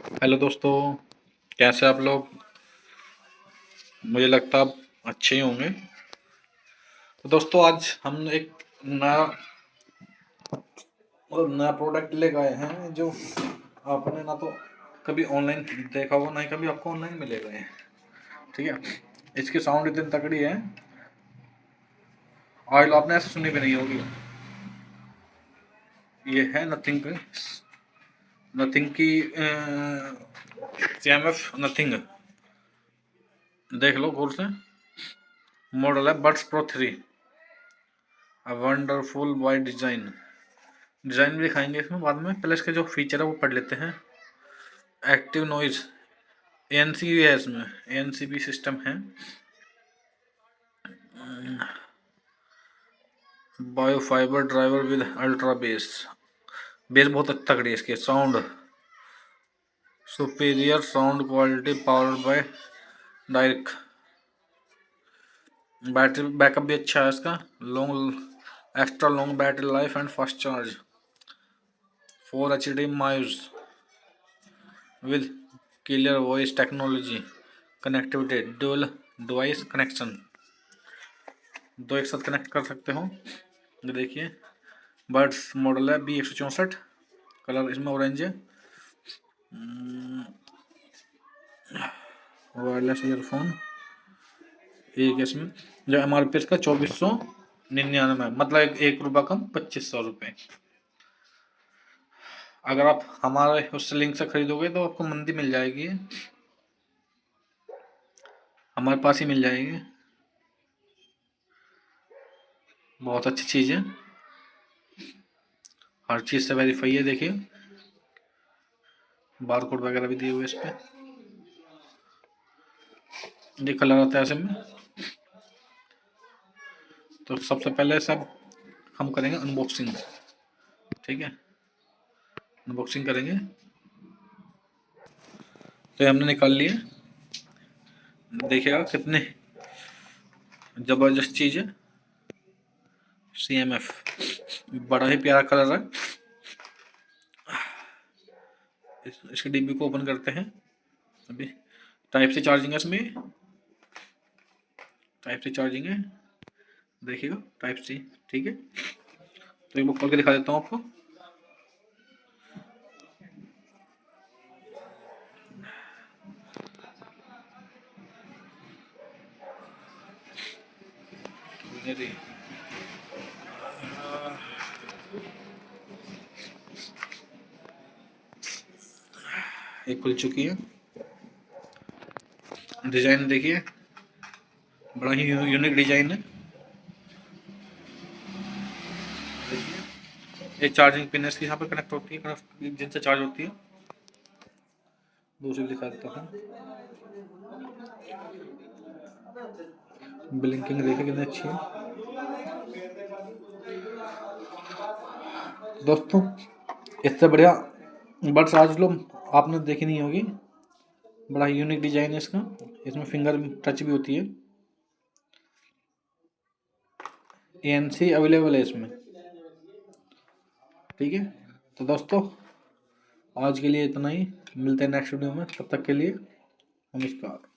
Hello दोस्तों, कैसे आप लोग। मुझे लगता है आप अच्छे ही होंगे। तो दोस्तों आज हम एक नया नया प्रोडक्ट लेकर आए हैं जो आपने ना तो कभी ऑनलाइन देखा होगा, ना ही कभी आपको ऑनलाइन मिलेगा ये। ठीक है, इसकी साउंड इतनी तगड़ी है, आज आपने ऐसे सुनी भी नहीं होगी। ये है नथिंग नथिंग की CMF नथिंग। देख लो गौर से। मॉडल है buds pro 3, a wonderful by design. Design भी दिखाएंगे इसमें बाद में, पहले इसके जो फीचर है वो पढ़ लेते हैं। एक्टिव नॉइज ANC भी है इसमें, ANC भी सिस्टम है। Biofibre driver with ultra bass, bass बहुत तगड़ी है इसके। Sound superior sound quality powered by direct. Battery backup भी अच्छा है इसका, long extra long battery life and fast charge. 4 HD mics with clear voice technology, connectivity dual device connection, दो एक साथ कनेक्ट कर सकते हो। ये देखिए बर्ड्स मॉडल है B164, कलर इसमें ऑरेंज है। वायरलेस ईयरफोन एक इसमें, जो MRP इसका 2499, मतलब 1 रुपया कम 2500 रुपये। अगर आप हमारे उस लिंक से खरीदोगे तो आपको मंदी मिल जाएगी, हमारे पास ही मिल जाएगी। बहुत अच्छी चीज़ है, हर चीज़ से वेरीफाई है। देखिए बार कोड वगैरह भी दिए हुए इस पर। ये कलर आता है ऐसे में। तो सबसे पहले सब हम करेंगे अनबॉक्सिंग। ठीक है, अनबॉक्सिंग करेंगे। तो हमने निकाल लिए, देखिएगा कितने जबरदस्त चीज़ है। CMF बड़ा ही प्यारा कलर है। इसके डिब्बी को ओपन करते हैं। अभी टाइप से चार्जिंग है इसमें, टाइप से चार्जिंग है, देखिएगा टाइप सी। ठीक है, तो एक बार खोल के दिखा देता हूँ आपको। एक खुल चुकी है। डिजाइन देखिए, बड़ा ही यूनिक डिजाइन है। ये चार्जिंग पिन इसकी यहाँ पर कनेक्ट होती है, जिनसे चार्ज होती है। दूसरी दिखा देता हूँ। ब्लिंकिंग देखिए कितनी अच्छी है दोस्तों। इससे बढ़िया बड्स आज लो आपने देखी नहीं होगी। बड़ा यूनिक डिजाइन है इसका, इसमें फिंगर टच भी होती है। ANC अवेलेबल है इसमें। ठीक है, तो दोस्तों आज के लिए इतना ही, मिलते हैं नेक्स्ट वीडियो में, तब तक के लिए नमस्कार।